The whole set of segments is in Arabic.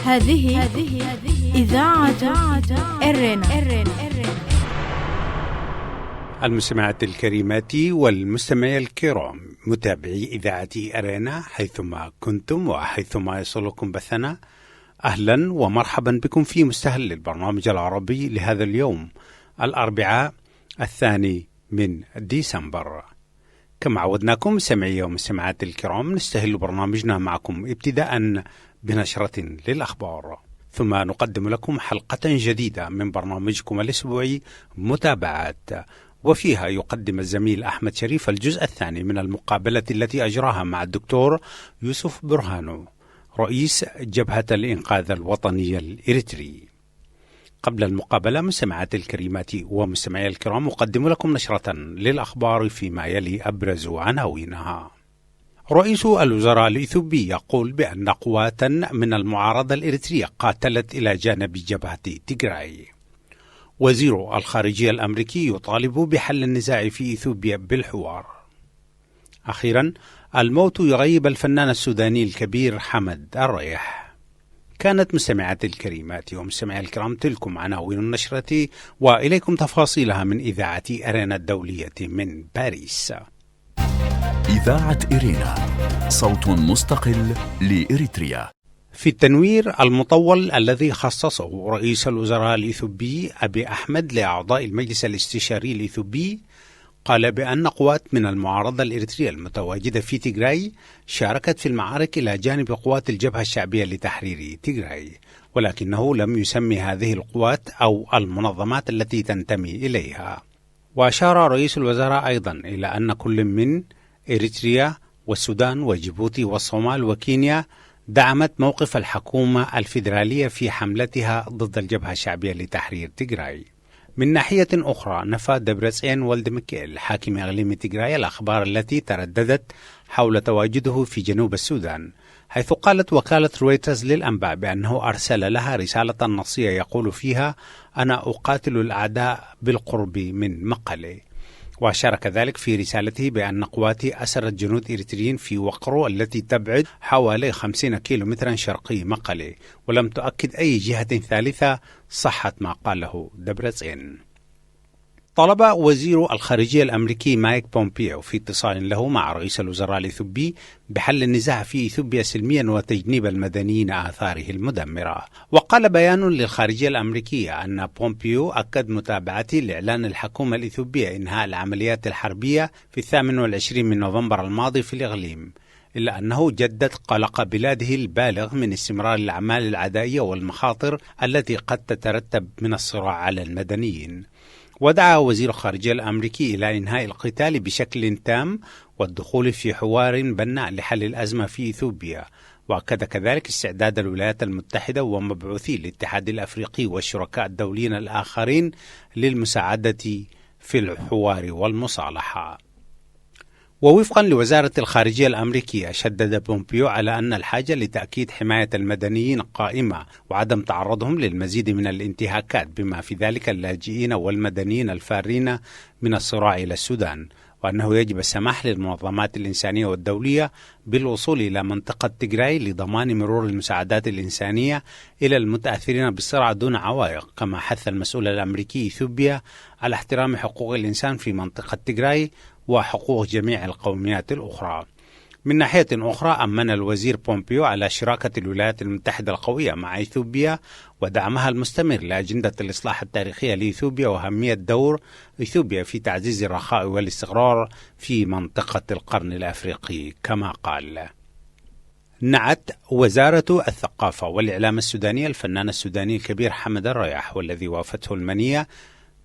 هذه إذاعة إرنا. المستمعات الكريمات والمستمعي الكرام، متابعي إذاعة إرنا حيثما كنتم وحيثما يصلكم بثنا، أهلا ومرحبا بكم في مستهل البرنامج العربي لهذا اليوم الأربعاء 2 من ديسمبر. كما عودناكم مستمعي ومستمعات الكرام، نستهل برنامجنا معكم ابتداء بنشرة للأخبار، ثم نقدم لكم حلقة جديدة من برنامجكم الأسبوعي متابعات، وفيها يقدم الزميل أحمد شريف الجزء الثاني من المقابلة التي أجراها مع الدكتور يوسف برهانو رئيس جبهة الإنقاذ الوطني الإريتري. قبل المقابلة مستمعات الكريمات ومستمعي الكرام، أقدم لكم نشرة للأخبار فيما يلي أبرز عناوينها. رئيس الوزراء الإثيوبي يقول بأن قوات من المعارضة الإريترية قاتلت إلى جانب جبهة تيغراي. وزير الخارجية الأمريكي يطالب بحل النزاع في إثيوبيا بالحوار. أخيرا، الموت يغيب الفنان السوداني الكبير حمد الريح. كانت مستمعات الكريمات ومستمعي الكرام تلكم عناوين النشرة، وإليكم تفاصيلها من إذاعة إرنا الدولية من باريس. إذاعة إرنا، صوت مستقل لإريتريا. في التنوير المطول الذي خصصه رئيس الوزراء الإثيوبي أبي أحمد لأعضاء المجلس الاستشاري الإثيوبي، قال بأن قوات من المعارضة الإريترية المتواجدة في تيغراي شاركت في المعارك إلى جانب قوات الجبهة الشعبية لتحرير تيغراي، ولكنه لم يسمي هذه القوات أو المنظمات التي تنتمي إليها. وأشار رئيس الوزراء أيضا إلى أن كل من إريتريا والسودان وجيبوتي والصومال وكينيا دعمت موقف الحكومة الفيدرالية في حملتها ضد الجبهة الشعبية لتحرير تيغراي. من ناحية أخرى، نفى دبرتسيان والدمكيل حاكم إقليم تيغراي الأخبار التي ترددت حول تواجده في جنوب السودان، حيث قالت وكالة رويترز للأنباء بأنه أرسل لها رسالة نصية يقول فيها: أنا أقاتل الأعداء بالقرب من مقلي. وأشار كذلك في رسالته بأن قواتي أسرت جنود إريتريين في وقرو التي تبعد حوالي 50 كيلومترا شرقي مقلي، ولم تؤكد أي جهة ثالثة صحة ما قاله دبرتسيان. طلب وزير الخارجية الأمريكي مايك بومبيو في اتصال له مع رئيس الوزراء الإثيوبي بحل النزاع في إثيوبيا سلميا وتجنيب المدنيين آثاره المدمرة. وقال بيان للخارجية الأمريكية أن بومبيو أكد متابعته لإعلان الحكومة الإثيوبية إنهاء العمليات الحربية في 28 من نوفمبر الماضي في الإقليم، إلا أنه جدد قلق بلاده البالغ من استمرار الأعمال العدائية والمخاطر التي قد تترتب من الصراع على المدنيين. ودعا وزير الخارجية الأمريكي إلى إنهاء القتال بشكل تام والدخول في حوار بناء لحل الأزمة في إثيوبيا. وأكد كذلك استعداد الولايات المتحدة ومبعوثي الاتحاد الأفريقي والشركاء الدوليين الآخرين للمساعدة في الحوار والمصالحة. ووفقا لوزارة الخارجية الأمريكية، شدد بومبيو على أن الحاجة لتأكيد حماية المدنيين قائمة وعدم تعرضهم للمزيد من الانتهاكات، بما في ذلك اللاجئين والمدنيين الفارين من الصراع إلى السودان، وأنه يجب السماح للمنظمات الإنسانية والدولية بالوصول إلى منطقة تيغراي لضمان مرور المساعدات الإنسانية إلى المتأثرين بالصراع دون عوائق. كما حث المسؤول الأمريكي إثيوبيا على احترام حقوق الإنسان في منطقة تيغراي وحقوق جميع القوميات الأخرى. من ناحية أخرى، أمن الوزير بومبيو على شراكة الولايات المتحدة القوية مع إثيوبيا ودعمها المستمر لأجندة الإصلاح التاريخية لإثيوبيا وأهمية دور إثيوبيا في تعزيز الرخاء والاستقرار في منطقة القرن الأفريقي. كما قال: نعت وزارة الثقافة والإعلام السودانية الفنان السوداني الكبير حمد الريح، والذي وافته المنية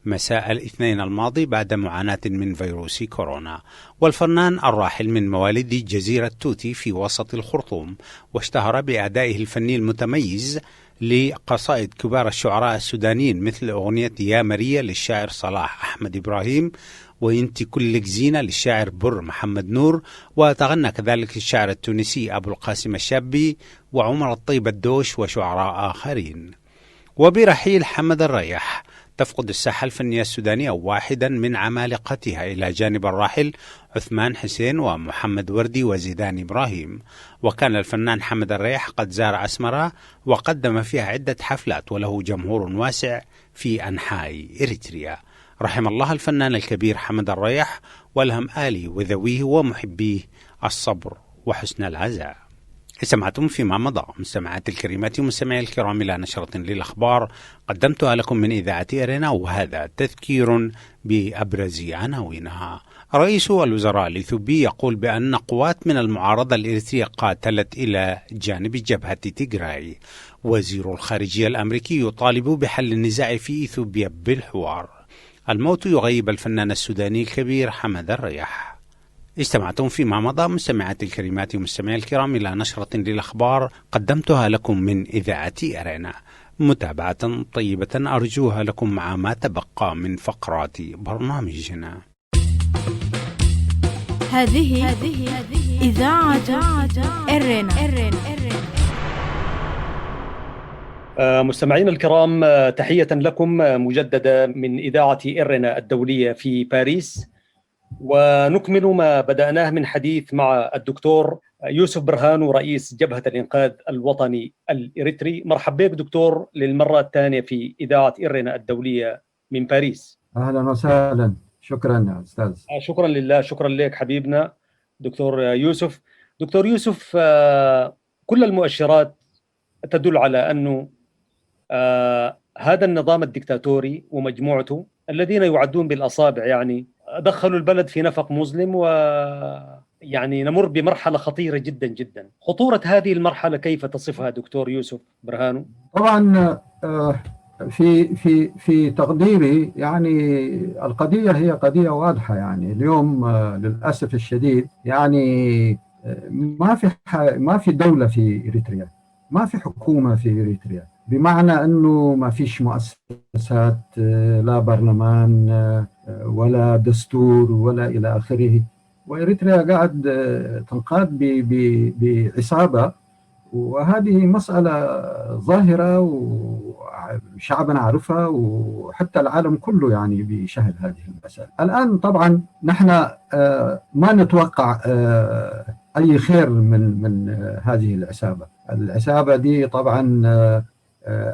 مساء الاثنين الماضي بعد معاناة من فيروس كورونا. والفنان الراحل من مواليد جزيرة توتي في وسط الخرطوم، واشتهر بأدائه الفني المتميز لقصائد كبار الشعراء السودانيين مثل أغنية يا ماريا للشاعر صلاح أحمد إبراهيم، وينتي كلك زينة للشاعر بر محمد نور، وتغنى كذلك الشاعر التونسي أبو القاسم الشابي وعمر الطيب الدوش وشعراء آخرين. وبرحيل حمد الريح تفقد الساحة الفنية السودانية واحدا من عمالقتها إلى جانب الراحل عثمان حسين ومحمد وردي وزيدان إبراهيم. وكان الفنان حمد الريح قد زار أسمرة وقدم فيها عدة حفلات وله جمهور واسع في أنحاء إريتريا. رحم الله الفنان الكبير حمد الريح والهم آله وذويه ومحبيه الصبر وحسن العزاء. استمعتم فيما مضى مستمعات الكريمات ومستمعي الكرام إلى نشرة للأخبار قدمتها لكم من إذاعة إرينا، وهذا تذكير بأبرز عناوينها. رئيس الوزراء الإثيوبي يقول بأن قوات من المعارضة الإريترية قاتلت إلى جانب جبهة تيغراي. وزير الخارجية الأمريكي يطالب بحل النزاع في إثيوبيا بالحوار. الموت يغيب الفنان السوداني الكبير حمد الريح. استمعتم فيما مضى مستمعات الكريمات ومستمعي الكرام إلى نشرة للأخبار قدمتها لكم من إذاعة أرينا. متابعة طيبة أرجوها لكم مع ما تبقى من فقرات برنامجنا. هذه إذاعة إرينا. مستمعين الكرام، تحية لكم مجددة من إذاعة إرينا الدولية في باريس، ونكمل ما بدأناه من حديث مع الدكتور يوسف برهانو رئيس جبهة الإنقاذ الوطني الإريتري. مرحبا بك دكتور للمرة الثانية في إذاعة إرينا الدولية من باريس. أهلا وسهلا، شكرا يا أستاذ. شكرا لله، شكرا لك حبيبنا دكتور يوسف. دكتور يوسف، كل المؤشرات تدل على أنه هذا النظام الدكتاتوري ومجموعته الذين يعدون بالأصابع يعني دخلوا البلد في نفق مظلم، ويعني نمر بمرحلة خطيرة جدا جدا. خطورة هذه المرحلة كيف تصفها دكتور يوسف برهانو؟ طبعا في تقديري يعني القضية هي قضية واضحة. يعني اليوم للأسف الشديد يعني ما في دولة في إريتريا، ما في حكومة في إريتريا، بمعنى أنه ما فيش مؤسسات، لا برلمان ولا دستور ولا إلى آخره. وإريتريا قاعد تنقاد بعصابة، وهذه مسألة ظاهرة وشعبنا عارفها وحتى العالم كله يعني بيشهد هذه المسألة. الآن طبعا نحن ما نتوقع أي خير من هذه العصابة دي. طبعا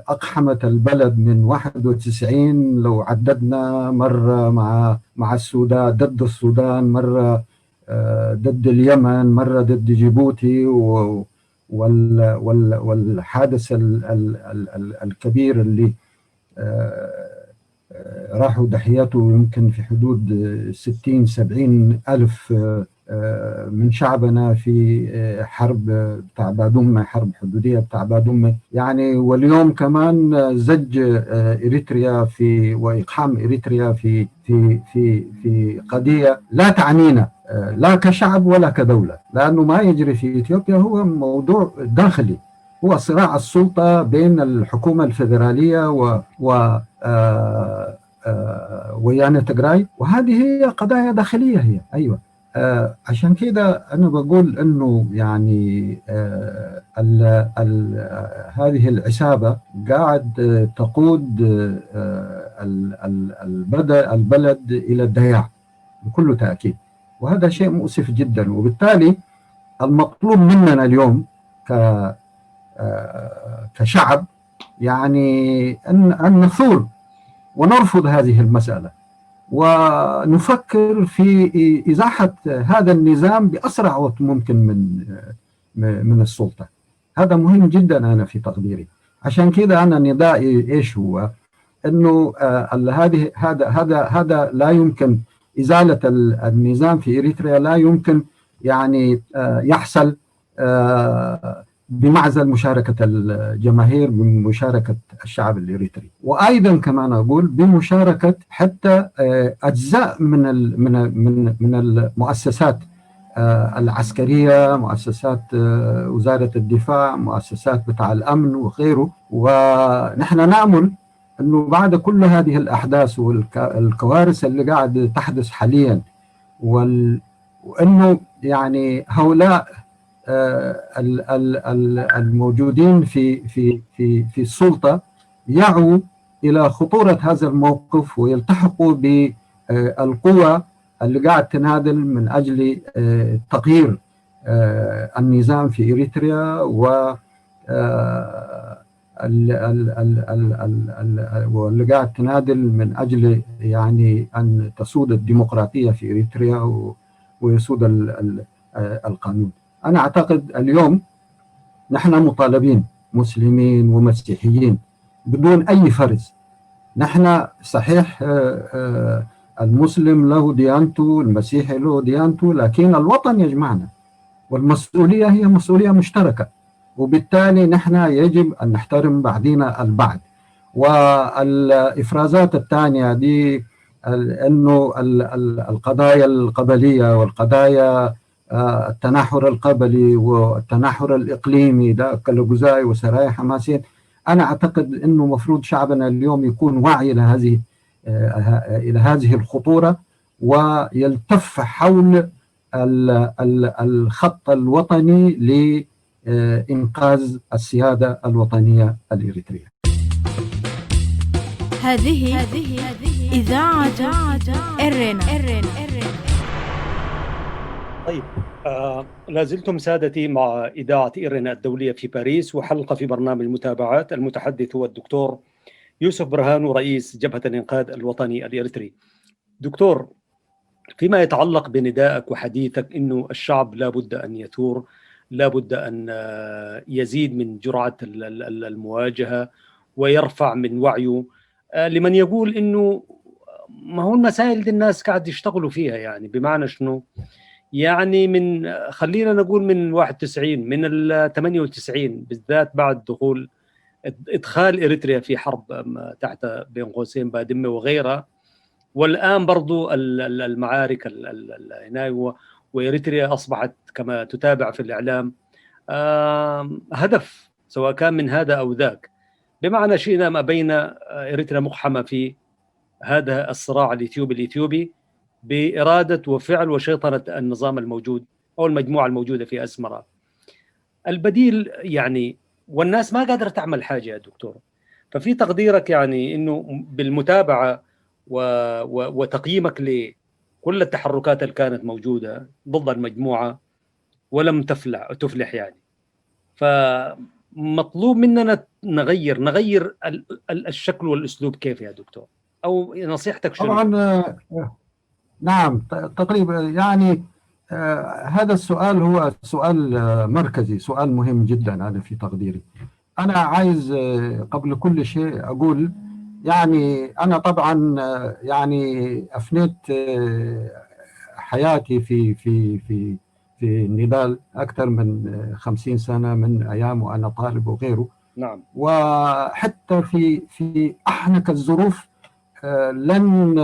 أقحمت البلد من 91، لو عددنا مرة مع السودان، ضد السودان، مرة ضد اليمن، مرة ضد جيبوتي، والحادث الكبير اللي راحوا ضحياته يمكن في حدود 60-70 ألف من شعبنا في حرب بتاع بادومة، حرب حدودية بتاع بادومة يعني. واليوم كمان زج إريتريا وإقحام إريتريا في قضية لا تعنينا لا كشعب ولا كدولة، لأنه ما يجري في إثيوبيا هو موضوع داخلي، هو صراع السلطة بين الحكومة الفيدرالية ويانا تيغراي، وهذه هي قضايا داخلية هي. أيوة، عشان كده أنا بقول أنه يعني هذه العصابة قاعد تقود البلد إلى الضياع بكل تأكيد، وهذا شيء مؤسف جدا. وبالتالي المطلوب مننا اليوم كشعب يعني أن نثور ونرفض هذه المسألة، ونفكر في إزاحة هذا النظام بأسرع وقت ممكن من السلطة. هذا مهم جدا أنا في تقديري. عشان كده أنا ندائي إيش هو؟ إنه هذا لا يمكن إزالة النظام في إريتريا، لا يمكن يعني يحصل بمعزل مشاركة الجماهير، بمشاركة الشعب الإريتري، وأيضا كمان أقول بمشاركة حتى أجزاء من المؤسسات العسكرية، مؤسسات وزارة الدفاع، مؤسسات بتاع الأمن وغيره. ونحن نأمل أنه بعد كل هذه الأحداث والكوارث اللي قاعد تحدث حاليا، وأنه يعني هؤلاء الموجودين في السلطة يعوا إلى خطورة هذا الموقف ويلتحقوا بالقوى اللي قاعد تنادل من أجل تغيير النظام في إريتريا واللي قاعد تنادل من أجل يعني أن تسود الديمقراطية في إريتريا ويسود القانون. أنا أعتقد اليوم نحن مطالبين مسلمين ومسيحيين بدون أي فرز. نحن صحيح المسلم له ديانته، المسيحي له ديانته، لكن الوطن يجمعنا والمسؤولية هي مسؤولية مشتركة، وبالتالي نحن يجب أن نحترم بعضنا البعض. والإفرازات الثانية دي أنه القضايا القبلية والقضايا التناحر القبلي والتناحر الإقليمي ده كالجزائر وسرايا حماسين، أنا أعتقد أنه مفروض شعبنا اليوم يكون واعي إلى هذه الخطورة ويلتف حول الخط الوطني لإنقاذ السيادة الوطنية الإريترية. هذه إذاعة إرنا. طيب لازلتم سادتي مع إذاعة إرنا الدولية في باريس، وحلقة في برنامج المتابعات. المتحدث هو الدكتور يوسف برهان، رئيس جبهة الإنقاذ الوطني الإريتري. دكتور، فيما يتعلق بندائك وحديثك إنه الشعب لا بد أن يثور، لا بد أن يزيد من جرعة المواجهة ويرفع من وعيه، لمن يقول إنه ما هو المسائل دي الناس قاعد يشتغلوا فيها، يعني بمعنى شنو؟ يعني من خلينا نقول من 91 من ال 98 بالذات بعد إدخال إريتريا في حرب تحت بين قوسين بادمة وغيرها، والآن برضو المعارك هنا، وإريتريا أصبحت كما تتابع في الإعلام هدف سواء كان من هذا أو ذاك، بمعنى شئنا ما بين إريتريا مقحمة في هذا الصراع الإثيوبي بإرادة وفعل وشيطنة النظام الموجود أو المجموعة الموجودة في أسمرة. البديل يعني، والناس ما قادرة تعمل حاجة يا دكتور، ففي تقديرك يعني إنه بالمتابعة وتقييمك لكل التحركات اللي كانت موجودة ضد المجموعة ولم تفلح يعني، فمطلوب مننا نغير الشكل والأسلوب. كيف يا دكتور؟ أو نصيحتك شنو؟ طبعا نعم تقريبا يعني هذا السؤال هو سؤال مركزي، سؤال مهم جدا. أنا في تقديري أنا عايز قبل كل شيء أقول يعني أنا طبعا يعني أفنيت حياتي في النضال أكثر من 50 سنة من أيام وأنا طالب وغيره. نعم. وحتى في أحنك الظروف لن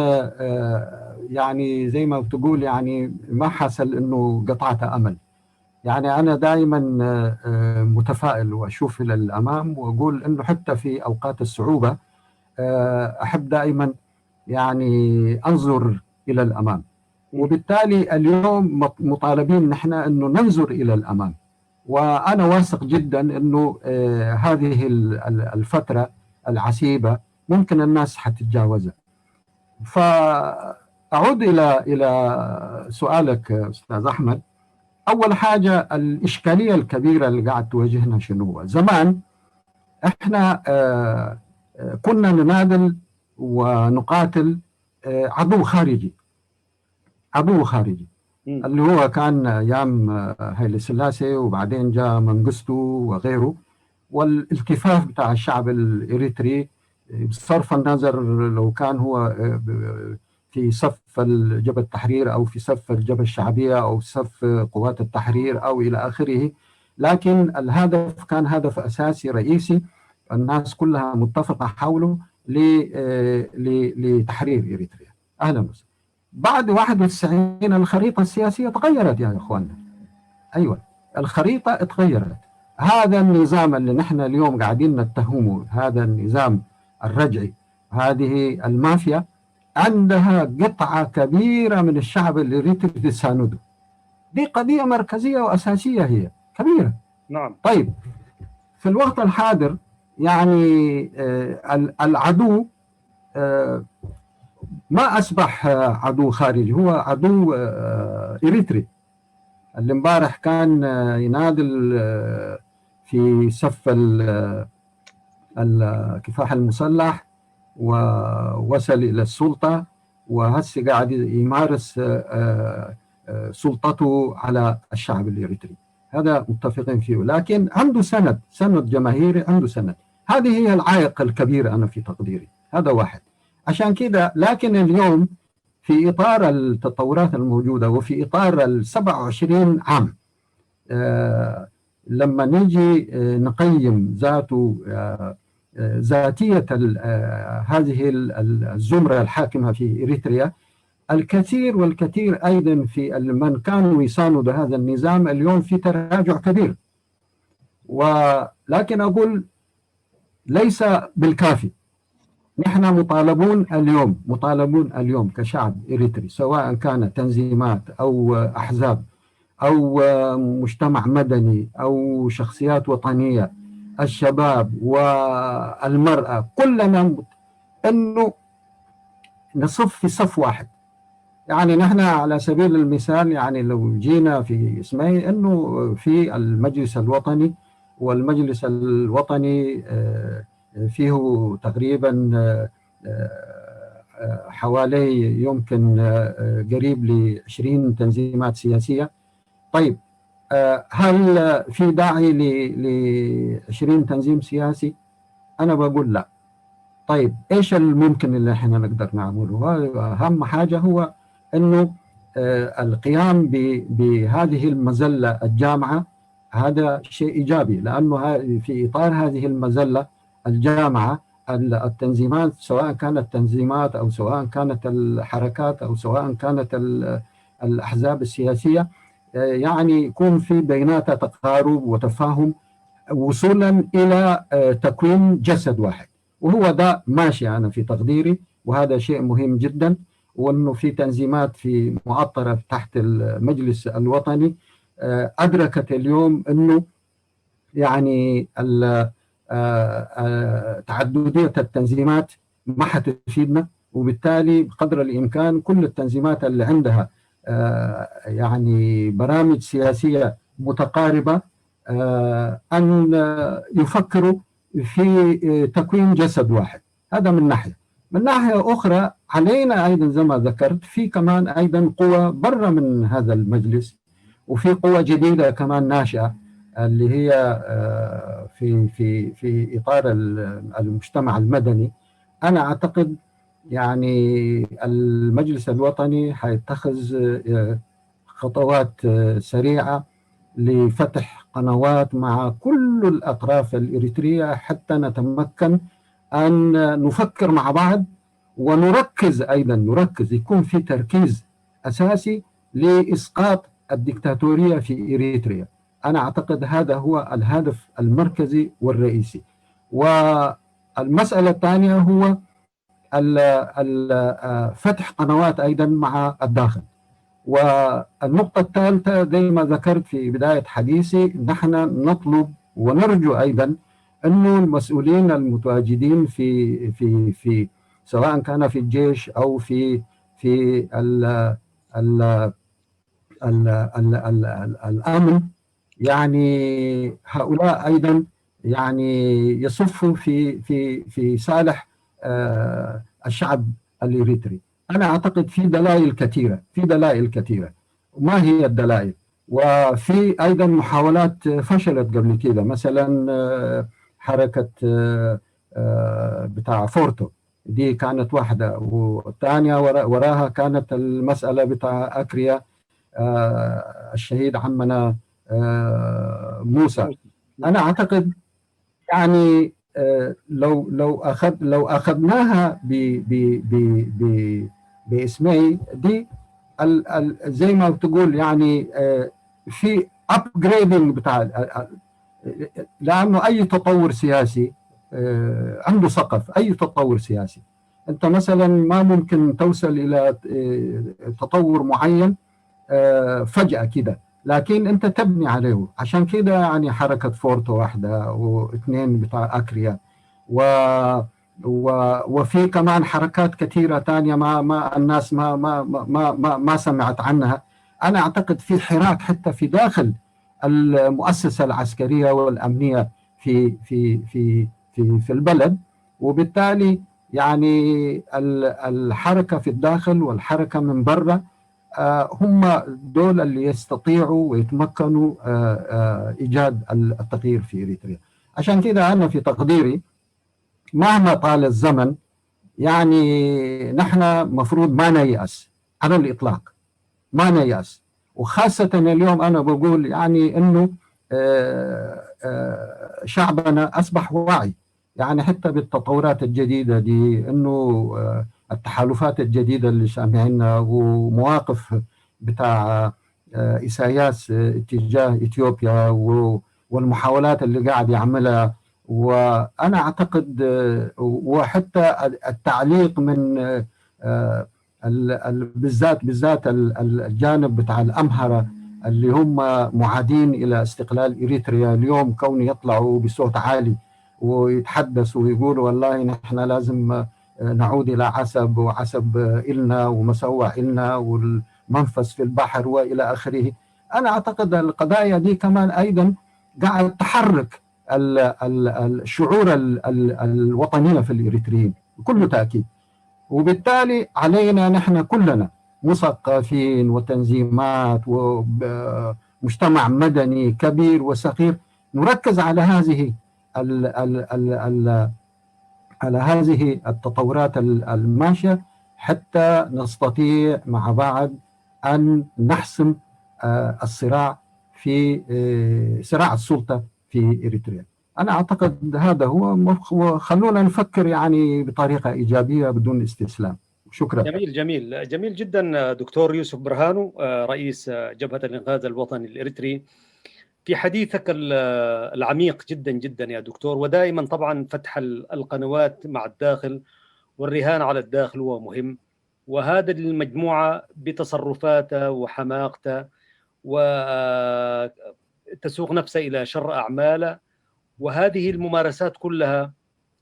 يعني زي ما تقول يعني ما حصل إنه قطعت أمل. يعني أنا دائما متفائل وأشوف إلى الأمام، وأقول إنه حتى في أوقات الصعوبة أحب دائما يعني أنظر إلى الأمام، وبالتالي اليوم مطالبين نحن أنه ننظر إلى الأمام. وأنا واثق جدا أنه هذه الفترة العسيبة ممكن الناس حتتجاوزها. فأعود إلى سؤالك أستاذ أحمد. أول حاجة الإشكالية الكبيرة اللي قاعد تواجهنا شنو هو؟ زمان إحنا كنا ننادل ونقاتل عدو خارجي اللي هو كان أيام هايلي سلاسي، وبعدين جاء منغستو وغيره، والالتفاف بتاع الشعب الإريتري بصرف النظر لو كان هو في صف الجبهة التحرير أو في صف الجبهة الشعبية أو صف قوات التحرير أو إلى آخره، لكن الهدف كان هدف أساسي رئيسي الناس كلها متفقة حوله لتحرير إريتريا. أهلا وسهلا. بعد 91 الخريطة السياسية تغيرت يا إخواننا. أيوة الخريطة اتغيرت. هذا النظام اللي نحن اليوم قاعدين نتهمه، هذا النظام الرجعي، هذه المافيا عندها قطعة كبيرة من الشعب الإريتري تسانده. دي قضية مركزية وأساسية، هي كبيرة. نعم. طيب في الوقت الحاضر يعني العدو ما أصبح عدو خارجي، هو عدو إريتري. اللي امبارح كان ينادل في صف الكفاح المسلح ووصل إلى السلطة، وهسه قاعد يمارس سلطته على الشعب الإريتري. هذا متفقين فيه، لكن عنده سند جماهيري، عنده سند. هذه هي العائق الكبير أنا في تقديري. هذا واحد. عشان كده لكن اليوم في إطار التطورات الموجودة وفي إطار 27 عام لما نيجي نقيم ذاتية هذه الزمرة الحاكمة في إريتريا، الكثير والكثير أيضا في من كانوا يساندوا هذا النظام اليوم في تراجع كبير. ولكن أقول ليس بالكافي. نحن مطالبون اليوم كشعب إريتري، سواء كان تنظيمات أو أحزاب أو مجتمع مدني أو شخصيات وطنية، الشباب والمرأة، كلنا أنه نصف في صف واحد. يعني نحن على سبيل المثال، يعني لو جينا في اسمي أنه في المجلس الوطني، والمجلس الوطني فيه تقريبا حوالي يمكن قريب ل20 تنظيمات سياسية. طيب هل في داعي ل20 تنظيم سياسي؟ أنا بقول لا. طيب إيش الممكن اللي احنا نقدر نعمله؟ أهم حاجة هو أنه القيام بهذه المزلة الجامعة. هذا شيء إيجابي، لأنه في إطار هذه المزلة الجامعة التنظيمات، سواء كانت تنظيمات أو سواء كانت الحركات أو سواء كانت الأحزاب السياسية، يعني يكون في بيناتها تقارب وتفاهم وصولا إلى تكوين جسد واحد. وهو ده ماشي أنا في تقديري، وهذا شيء مهم جدا. وأنه في تنظيمات في مؤطرة تحت المجلس الوطني أدركت اليوم أنه يعني تعددية التنظيمات ما حتفيدنا، وبالتالي بقدر الإمكان كل التنظيمات اللي عندها يعني برامج سياسية متقاربة أن يفكروا في تكوين جسد واحد. هذا من ناحية. من ناحية أخرى علينا أيضا زي ما ذكرت في كمان أيضا قوى برا من هذا المجلس، وفي قوى جديدة كمان ناشئة اللي هي في إطار المجتمع المدني. أنا أعتقد يعني المجلس الوطني حيتخذ خطوات سريعة لفتح قنوات مع كل الأطراف الإريترية حتى نتمكن أن نفكر مع بعض ونركز يكون في تركيز أساسي لإسقاط الدكتاتورية في إريتريا. أنا أعتقد هذا هو الهدف المركزي والرئيسي. والمسألة الثانية هو فتح قنوات أيضا مع الداخل. والنقطة الثالثة زي ما ذكرت في بداية حديثي، نحن نطلب ونرجو أيضا أنه المسؤولين المتواجدين في سواء كان في الجيش أو في الأمن، يعني هؤلاء أيضا يعني يصفوا في صالح الشعب الإريتري. أنا أعتقد في دلائل كثيرة. ما هي الدلائل؟ وفي أيضا محاولات فشلت قبل كده، مثلا حركة بتاع فورتو دي كانت واحدة، والثانية وراها كانت المسألة بتاع أكريا الشهيد عمنا موسى. أنا أعتقد يعني لو أخذناها باسمي دي زي ما بتقول يعني في upgrading بتاع، لأنه أي تطور سياسي عنده سقف. أي تطور سياسي أنت مثلا ما ممكن توصل إلى تطور معين فجأة كده، لكن أنت تبني عليه. عشان كده يعني حركة فورتو واحدة واثنين بتاع أكريا وفي كمان حركات كثيرة تانية ما الناس ما سمعت عنها. أنا أعتقد في حراك حتى في داخل المؤسسة العسكرية والأمنية في البلد، وبالتالي يعني الحركة في الداخل والحركة من برا هم دول اللي يستطيعوا ويتمكنوا إيجاد التغيير في إريتريا. عشان كده أنا في تقديري مهما طال الزمن يعني نحن مفروض ما نيأس على الإطلاق، ما نيأس. وخاصة اليوم أنا بقول يعني أنه شعبنا أصبح واعي، يعني حتى بالتطورات الجديدة دي، أنه التحالفات الجديدة اللي سامعينها ومواقف بتاع إساياس اتجاه إثيوبيا والمحاولات اللي قاعد يعملها. وأنا أعتقد وحتى التعليق من بالذات الجانب بتاع الأمهرة اللي هم معادين إلى استقلال إريتريا اليوم، كون يطلعوا بصوت عالي ويتحدثوا ويقولوا والله نحن لازم نعود إلى عسب، وعسب إلنا ومسوع إلنا والمنفذ في البحر وإلى آخره. أنا أعتقد القضايا دي كمان أيضا قاعد تحرك الشعور الوطنية في الإريتريين بكل تأكيد. وبالتالي علينا نحن كلنا مثقفين وتنظيمات ومجتمع مدني كبير وصغير نركز على هذه التطورات الماشية حتى نستطيع مع بعض أن نحسم الصراع في صراع السلطة في إريتريا. أنا أعتقد هذا هو، خلونا نفكر يعني بطريقة إيجابية بدون استسلام. شكرا. جميل جدا دكتور يوسف برهانو، رئيس جبهة الإنقاذ الوطني الإريتري، في حديثك العميق جدا جدا يا دكتور. ودائما طبعا فتح القنوات مع الداخل والرهان على الداخل هو مهم، وهذا المجموعة بتصرفاته وحماقته وتسوق نفسه إلى شر أعماله، وهذه الممارسات كلها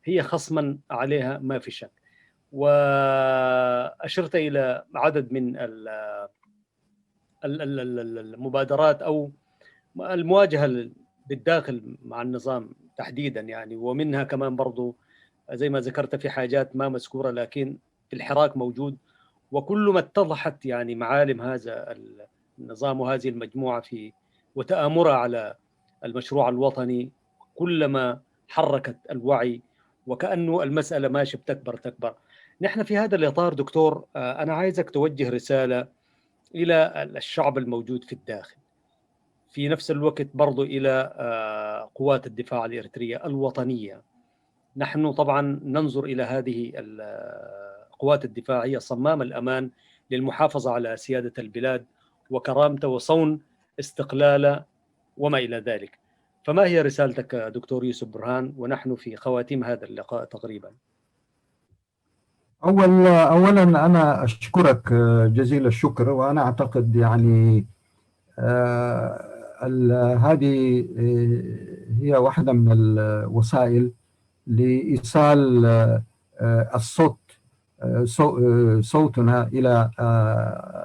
هي خصما عليها ما في شك. وأشرت إلى عدد من المبادرات أو المواجهة بالداخل مع النظام تحديدا يعني، ومنها كمان برضو زي ما ذكرت في حاجات ما مذكورة لكن في الحراك موجود. وكل ما اتضحت يعني معالم هذا النظام وهذه المجموعة في وتآمرها على المشروع الوطني، كلما حركت الوعي وكأنه المسألة ماشي بتكبر. نحن في هذا الإطار دكتور أنا عايزك توجه رسالة إلى الشعب الموجود في الداخل، في نفس الوقت برضو إلى قوات الدفاع الإريترية الوطنية. نحن طبعا ننظر إلى هذه القوات الدفاعية صمام الأمان للمحافظة على سيادة البلاد وكرامته وصون استقلاله وما إلى ذلك. فما هي رسالتك دكتور يوسف برهان ونحن في خواتيم هذا اللقاء تقريبا؟ أولا أنا أشكرك جزيل الشكر، وأنا أعتقد يعني هذه هي واحدة من الوسائل لإيصال الصوت صوتنا إلى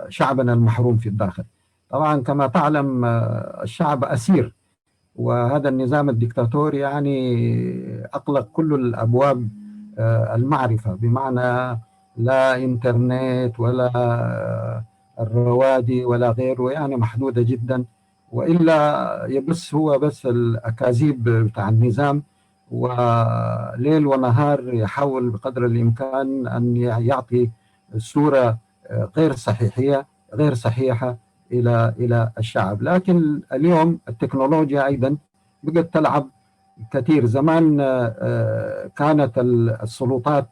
شعبنا المحروم في الداخل. طبعا كما تعلم الشعب أسير، وهذا النظام الدكتاتوري يعني أغلق كل الأبواب المعرفة، بمعنى لا إنترنت ولا الروادي ولا غيره، يعني محدودة جدا، وإلا يبث هو بس الأكاذيب بتاع النظام، وليل ونهار يحاول بقدر الإمكان أن يعطي صورة غير صحيحة إلى الشعب. لكن اليوم التكنولوجيا أيضا بقت تلعب كثير. زمان كانت السلطات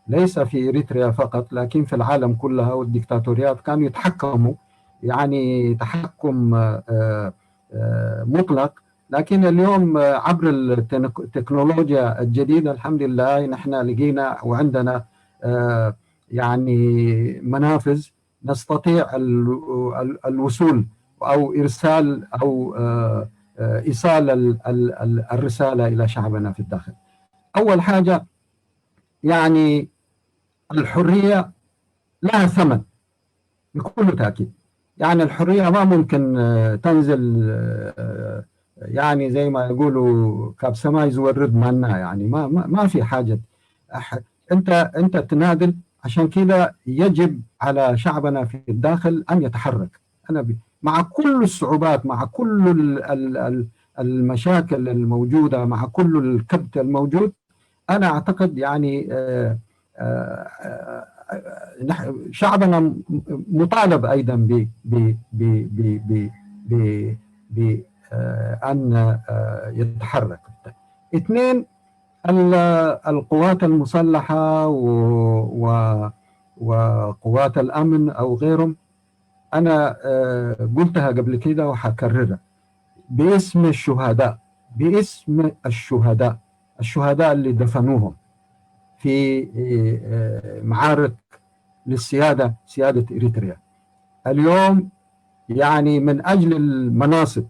ليس في إريتريا فقط لكن في العالم كلها، والديكتاتوريات كانوا يتحكموا يعني تحكم مطلق. لكن اليوم عبر التكنولوجيا الجديدة الحمد لله نحن لقينا وعندنا يعني منافذ نستطيع الوصول أو إرسال أو إيصال الرسالة إلى شعبنا في الداخل. أول حاجة يعني الحرية لها ثمن بكل تأكيد. يعني الحرية ما ممكن تنزل يعني زي ما يقولوا كاب سماء يزورد منا، يعني ما في حاجة. أنت تنادل. عشان كده يجب على شعبنا في الداخل أن يتحرك. مع كل الصعوبات، مع كل المشاكل الموجودة، مع كل الكبت الموجود، أنا أعتقد يعني شعبنا مطالب أيضا بأن يتحرك. اثنين، القوات المسلحة وقوات الأمن أو غيرهم، أنا قلتها قبل كده وحكررها، باسم الشهداء، باسم الشهداء اللي دفنوهم في معارك للسيادة، سيادة إريتريا اليوم، يعني من أجل المناصب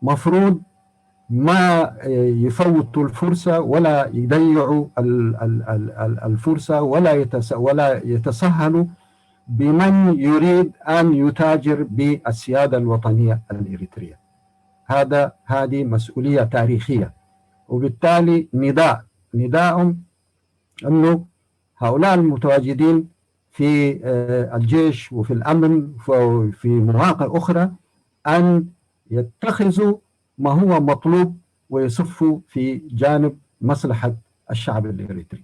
مفروض ما يفوتوا الفرصة ولا يضيعوا الفرصة ولا يتسهلوا بمن يريد أن يتاجر بالسيادة الوطنية الإريترية. هذه مسؤولية تاريخية، وبالتالي نداءهم أنه هؤلاء المتواجدين في الجيش وفي الأمن وفي مواقع أخرى أن يتخذوا ما هو مطلوب ويصفوا في جانب مصلحة الشعب الإريتري.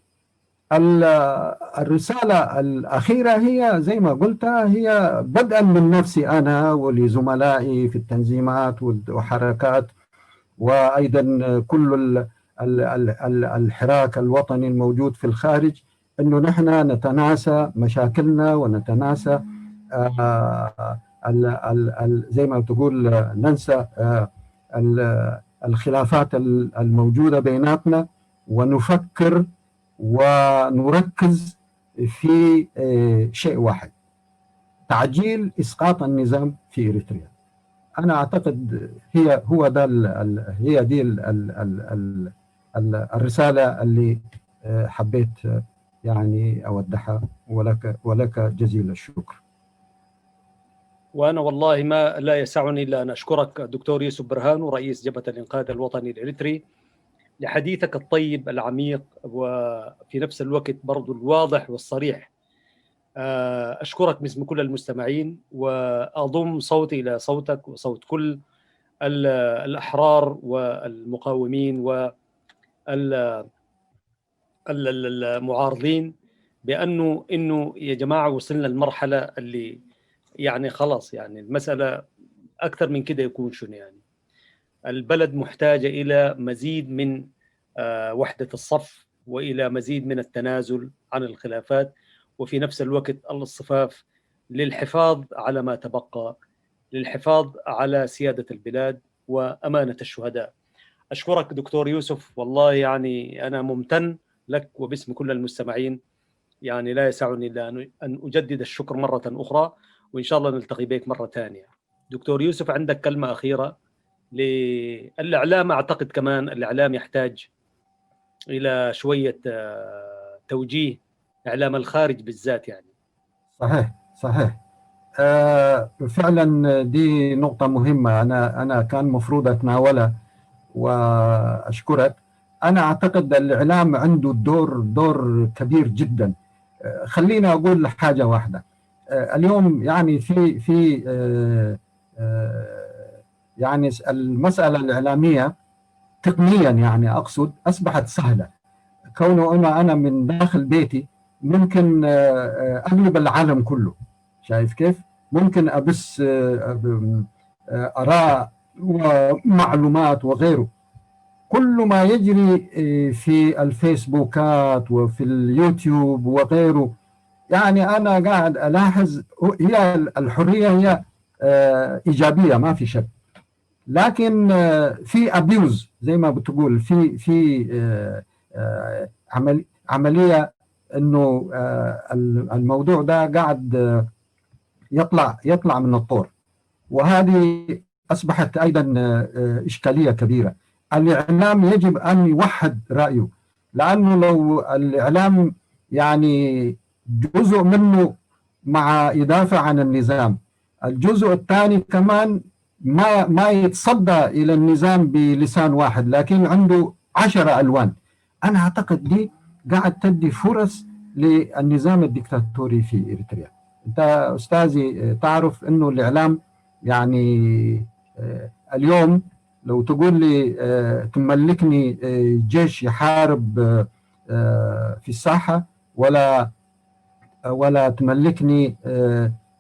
الرسالة الأخيرة هي زي ما قلت، هي بدءا من نفسي أنا ولزملائي في التنظيمات وحركات، وأيضا كل الحراك الوطني الموجود في الخارج، أنه نحن نتناسى مشاكلنا ونتناسى زي ما تقول ننسى الخلافات الموجودة بيناتنا، ونفكر ونركز في شيء واحد: تعجيل إسقاط النظام في إريتريا. أنا أعتقد هي دي الرسالة اللي حبيت يعني أودعها، ولك جزيل الشكر. وأنا والله ما لا يسعني إلا أن أشكرك دكتور يوسف برهان، رئيس جبهة الإنقاذ الوطني الإريتري، لحديثك الطيب العميق وفي نفس الوقت برضو الواضح والصريح. أشكرك باسم كل المستمعين، وأضم صوتي إلى صوتك وصوت كل الأحرار والمقاومين والمعارضين إنه يا جماعة وصلنا للمرحلة اللي يعني خلاص، يعني المسألة أكثر من كده يكون شنو، يعني البلد محتاجة إلى مزيد من وحدة الصف، وإلى مزيد من التنازل عن الخلافات، وفي نفس الوقت الاصطفاف للحفاظ على ما تبقى، للحفاظ على سيادة البلاد وأمانة الشهداء. أشكرك دكتور يوسف، والله يعني أنا ممتن لك وباسم كل المستمعين، يعني لا يسعني إلا أن أجدد الشكر مرة أخرى، وإن شاء الله نلتقي بك مرة ثانية. دكتور يوسف، عندك كلمة أخيرة للإعلام؟ أعتقد كمان الإعلام يحتاج إلى شوية توجيه، إعلام الخارج بالذات يعني. صحيح. فعلا دي نقطة مهمة، أنا كان مفروض أتناولها وأشكرك. أنا أعتقد الإعلام عنده دور كبير جدا. خلينا أقول حاجة واحدة. اليوم يعني في يعني المسألة الإعلامية تقنيا، يعني أقصد أصبحت سهلة. كونه أنا من داخل بيتي ممكن أغلب العالم كله، شايف كيف؟ ممكن أبث آراء ومعلومات وغيره. كل ما يجري في الفيسبوكات وفي اليوتيوب وغيره، يعني أنا قاعد ألاحظ هي الحرية هي إيجابية ما في شك، لكن في أبيوز زي ما بتقول، في عملية إنه الموضوع ده قاعد يطلع من الطور، وهذه أصبحت أيضا إشكالية كبيرة. الإعلام يجب أن يوحد رأيه، لأنه لو الإعلام يعني جزء منه مع يدافع عن النظام، الجزء الثاني كمان ما يتصدى إلى النظام بلسان واحد لكن عنده 10 ألوان، أنا أعتقد دي قاعد تدي فرص للنظام الدكتاتوري في إريتريا. أنت أستاذي تعرف أنه الإعلام يعني اليوم لو تقول لي تملكني جيش يحارب في الساحة ولا تملكني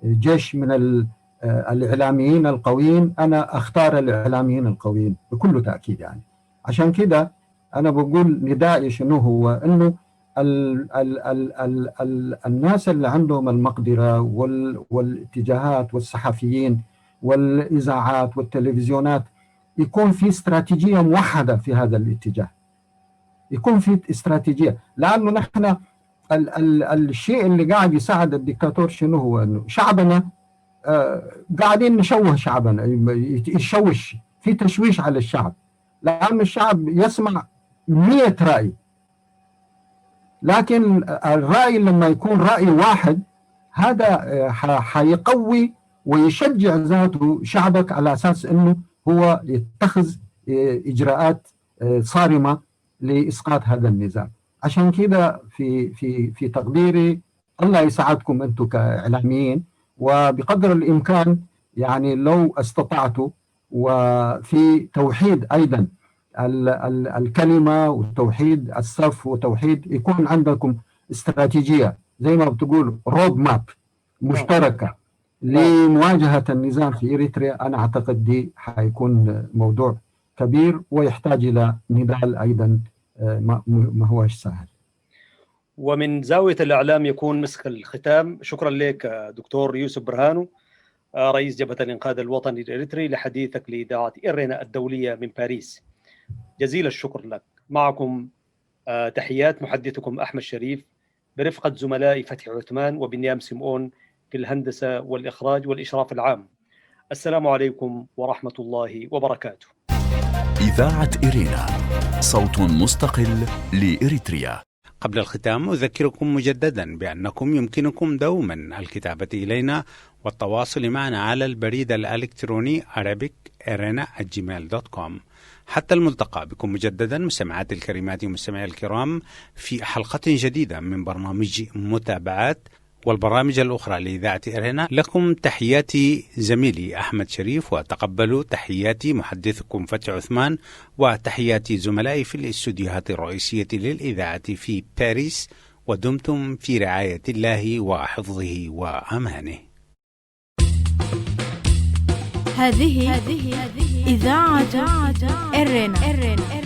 جيش من الإعلاميين القويين، أنا أختار الإعلاميين القويين بكل تأكيد. يعني عشان كده أنا بقول ندائي شنو هو أنه الناس اللي عندهم المقدرة والاتجاهات والصحفيين والإذاعات والتلفزيونات يكون في استراتيجية موحدة في هذا الاتجاه، يكون في استراتيجية، لأنه نحن الشيء اللي قاعد يساعد الدكتاتور شنو هو؟ أنه شعبنا قاعدين نشوه شعبنا، يشوش في تشويش على الشعب، لأن الشعب يسمع 100 رأي، لكن الرأي لما يكون رأي واحد هذا حيقوي ويشجع ذاته شعبك على أساس أنه هو يتخذ إجراءات صارمة لإسقاط هذا النظام. عشان كده في تقديري الله يساعدكم أنتم كإعلاميين، وبقدر الإمكان يعني لو استطعتوا وفي توحيد أيضا الكلمة وتوحيد الصف وتوحيد، يكون عندكم استراتيجية زي ما بتقول رود ماب مشتركة لمواجهة النظام في إريتريا. أنا أعتقد دي حيكون موضوع كبير ويحتاج إلى نضال أيضا ما هوش سهل. ومن زاوية الإعلام يكون مسك الختام. شكرا لك دكتور يوسف برهانو رئيس جبهة الإنقاذ الوطني الإريتري لحديثك لإذاعة إرينا الدولية من باريس. جزيل الشكر لك. معكم تحيات محدثكم أحمد شريف برفقة زملائي فتحي عثمان وبنيام سمعون في الهندسة والإخراج والإشراف العام. السلام عليكم ورحمة الله وبركاته. إذاعة إرينا، صوت مستقل لإريتريا. قبل الختام أذكركم مجددا بأنكم يمكنكم دوما الكتابة إلينا والتواصل معنا على البريد الإلكتروني arabic@gmail.com. حتى الملتقى بكم مجددا مستمعات الكريمات ومستمعي الكرام في حلقة جديدة من برنامج متابعات والبرامج الأخرى لإذاعة إرينا. لكم تحياتي زميلي أحمد شريف، وتقبلوا تحياتي محدثكم فتحي عثمان، وتحياتي زملائي في الاستوديوهات الرئيسية للإذاعة في باريس، ودمتم في رعاية الله وحفظه وأمانه. هذه إذاعة إرينا.